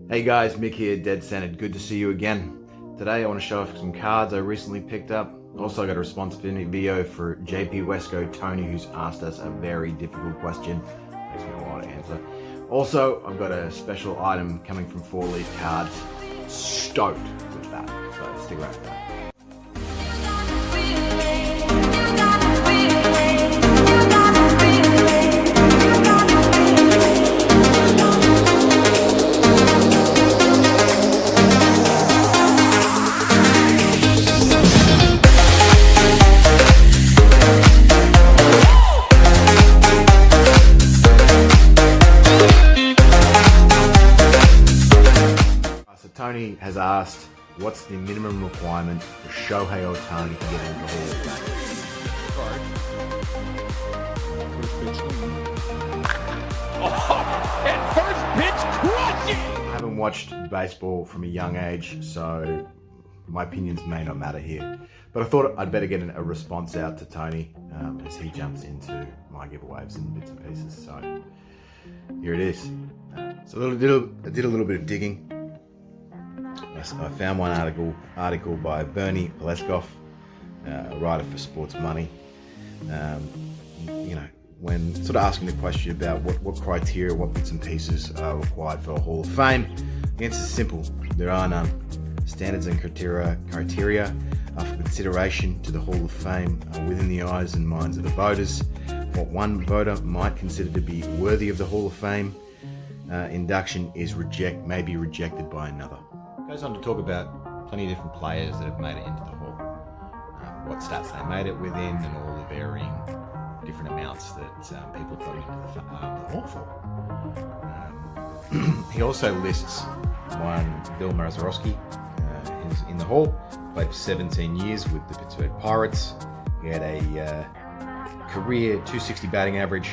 Hey guys, Mick here, Dead Centered. Good to see you again. Today I want to show off some cards I recently picked up. Also got a response video for JP Wisco Tony, who's asked us a very difficult question. Takes me a while to answer. Also, I've got a special item coming from 4 Leaf Cards. Stoked with that, so stick around for that. So Tony has asked, what's the minimum requirement for Shohei Ohtani to get into the Hall of Oh, and first pitch crushing! I haven't watched baseball from a young age, so my opinions may not matter here. But I thought I'd better get a response out to Tony as he jumps into my giveaways and bits and pieces. So here it is. So I did a little bit of digging. I found one article by Bernie Poleskov, a writer for Sports Money. When sort of asking the question about what criteria, what bits and pieces are required for a Hall of Fame, the answer is simple. There are none. Standards and criteria are for consideration to the Hall of Fame within the eyes and minds of the voters. What one voter might consider to be worthy of the Hall of Fame induction may be rejected by another. Goes on to talk about plenty of different players that have made it into the Hall, what stats they made it within, and all the varying different amounts that people got into the Hall for. He also lists one Bill Mazeroski, who's in the Hall, played for 17 years with the Pittsburgh Pirates. He had a career 260 batting average.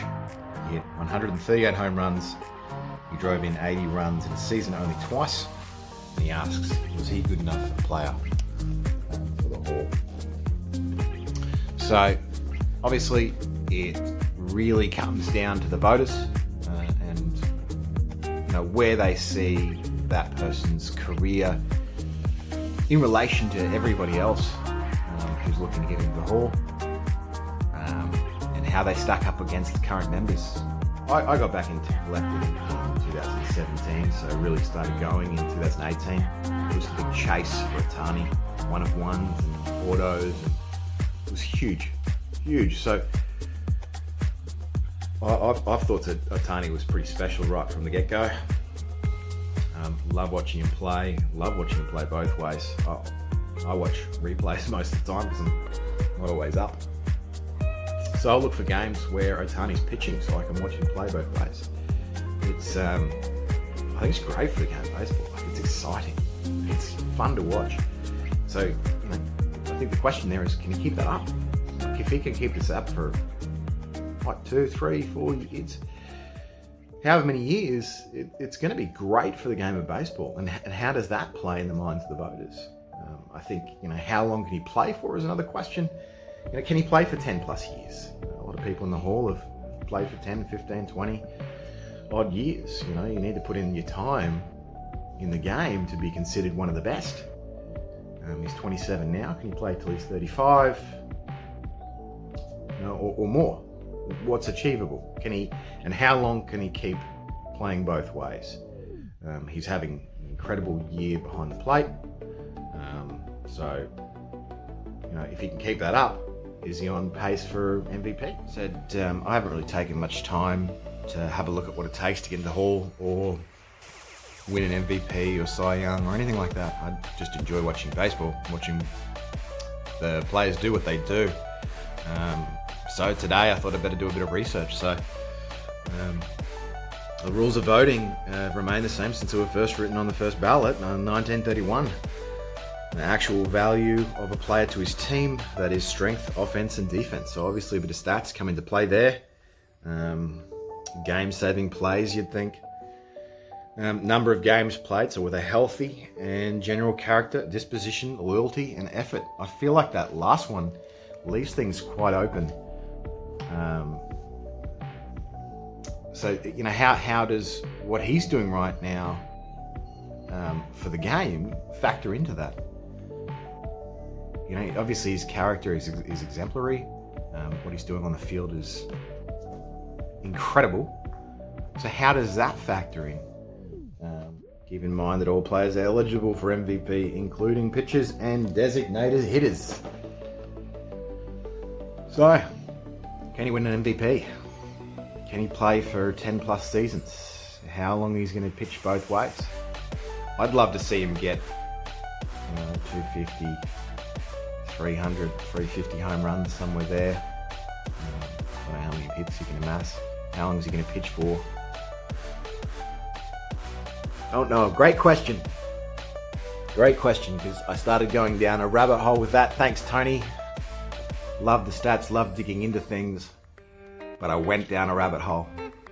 He hit 138 home runs. He drove in 80 runs in a season only twice. And he asks, was he good enough a player for the Hall? So, obviously, it really comes down to the voters and where they see that person's career in relation to everybody else who's looking to get into the Hall, and how they stack up against the current members. I got back into collecting in 2017, so I really started going in 2018. It was the big chase for Ohtani, one of ones and autos, and it was huge. So I've thought that Ohtani was pretty special right from the get-go. Love watching him play. Love watching him play both ways. I watch replays most of the time because I'm not always up. So I'll look for games where Ohtani's pitching so I can watch him play both ways. It's, I think it's great for the game of baseball. Like, it's exciting. It's fun to watch. So, I think the question there is, can he keep that up? Like, if he can keep this up for, 2, 3, 4 years, however many years, it's going to be great for the game of baseball. And how does that play in the minds of the voters? I think, how long can he play for is another question. Can he play for 10 plus years? A lot of people in the Hall have played for 10, 15, 20 odd years. You need to put in your time in the game to be considered one of the best. He's 27 now. Can he play till he's 35? Or more? What's achievable? And how long can he keep playing both ways? He's having an incredible year behind the plate. So, if he can keep that up, is he on pace for MVP? Said, I haven't really taken much time to have a look at what it takes to get into the Hall or win an MVP or Cy Young or anything like that. I just enjoy watching baseball, watching the players do what they do. So today I thought I'd better do a bit of research. So the rules of voting remain the same since they were first written on the first ballot in 1931. The actual value of a player to his team, that is strength, offense, and defense. So obviously a bit of stats come into play there. Game-saving plays, you'd think. Number of games played, so were they healthy, and general character, disposition, loyalty, and effort. I feel like that last one leaves things quite open. So, how does what he's doing right now for the game factor into that. You know, obviously his character is exemplary. What he's doing on the field is incredible. So how does that factor in? Keep in mind that all players are eligible for MVP, including pitchers and designated hitters. So, can he win an MVP? Can he play for 10 plus seasons? How long he's going to pitch both ways? I'd love to see him get 250, 300, 350 home runs, somewhere there. I don't know how many hits he can amass. How long is he going to pitch for? I don't know. Great question. Great question, because I started going down a rabbit hole with that. Thanks, Tony. Love the stats, love digging into things, but I went down a rabbit hole.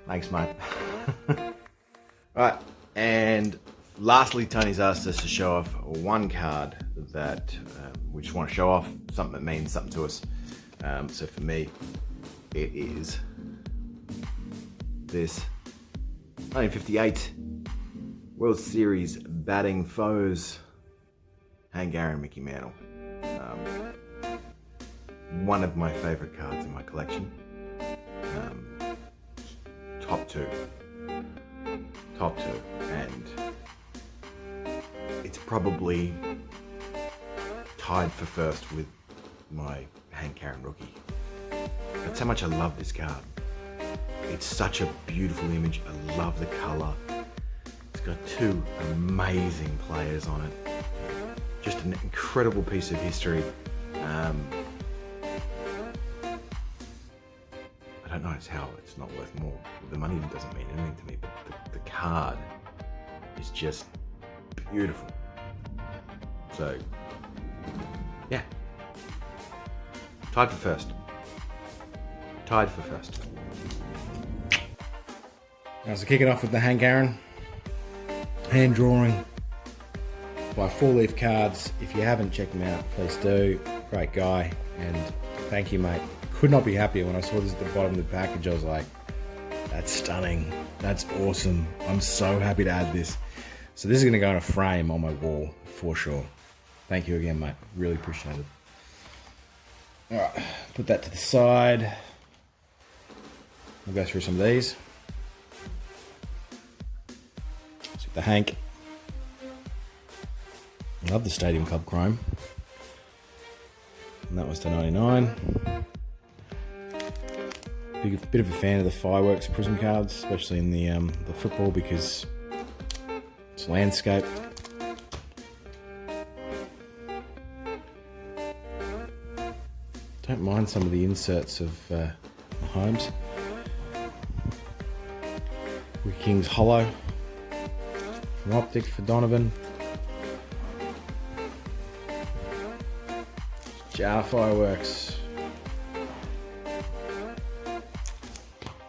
Thanks, mate. Alright, and lastly, Tony's asked us to show off one card that we just want to show off, something that means something to us. So for me, it is this 1958 World Series batting foes, Hank Aaron, Mickey Mantle. One of my favorite cards in my collection. Top two, and it's probably tied for first with my Hank Aaron rookie. That's how much I love this card. It's such a beautiful image. I love the color. It's got two amazing players on it. Just an incredible piece of history. I don't know how it's not worth more. The money doesn't mean anything to me, but the card is just beautiful. So, yeah. Tied for first. Tied for first. Now, so kicking off with the Hank Aaron. Hand drawing by Four Leaf Cards. If you haven't checked him out, please do. Great guy, and thank you, mate. Could not be happier. When I saw this at the bottom of the package, I was like, that's stunning. That's awesome. I'm so happy to add this. So this is going to go in a frame on my wall for sure. Thank you again, mate. Really appreciate it. All right, put that to the side. We'll go through some of these. So the Hank. Love the Stadium Club Chrome. And that was to 99. Bit of a fan of the Fireworks Prism cards, especially in the football, because it's landscape. Don't mind some of the inserts of Mahomes. Wicked King's Hollow from Optic for Donovan. Jar Fireworks.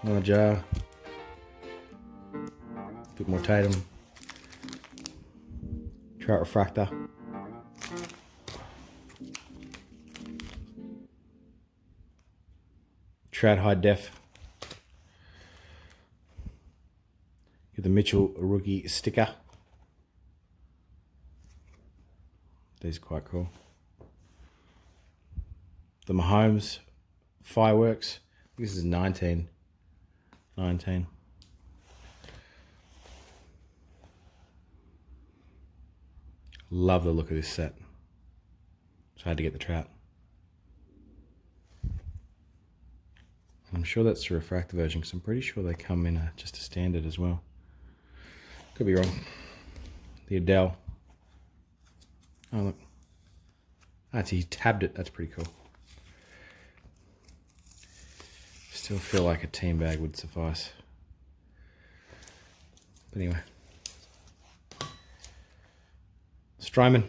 Another jar. Bit more Tatum. Trout Refractor. Trout High Def. Get the Mitchell rookie sticker. These are quite cool. The Mahomes Fireworks. This is 19. Love the look of this set. So I had to get the Trout. I'm sure that's the refractor version, because I'm pretty sure they come in just a standard as well. Could be wrong. The Adele. Oh look. He tabbed it. That's pretty cool. Still feel like a team bag would suffice. But anyway. Strowman.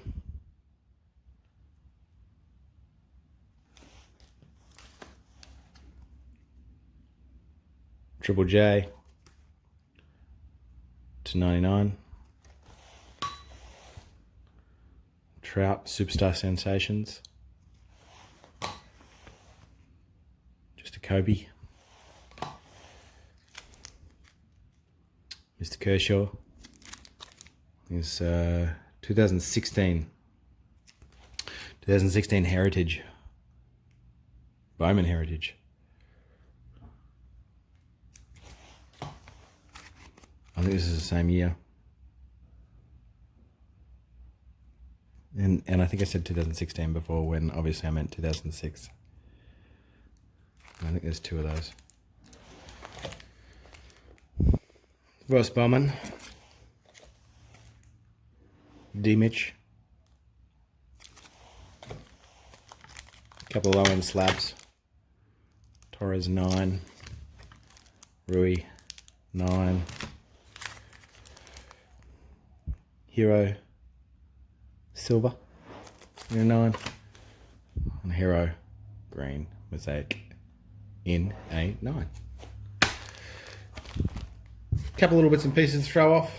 Triple J. To 99. Trout Superstar Sensations. Just a Kobe. Mr. Kershaw is 2016 Heritage. Bowman Heritage. I think this is the same year. And I think I said 2016 before when obviously I meant 2006. I think there's two of those. Ross Bowman. D-Mitch. A couple of low-end slabs. Torres 9. Rui 9. Hero Silver 9. And Hero Green Mosaic in a 9. Couple little bits and pieces to throw off.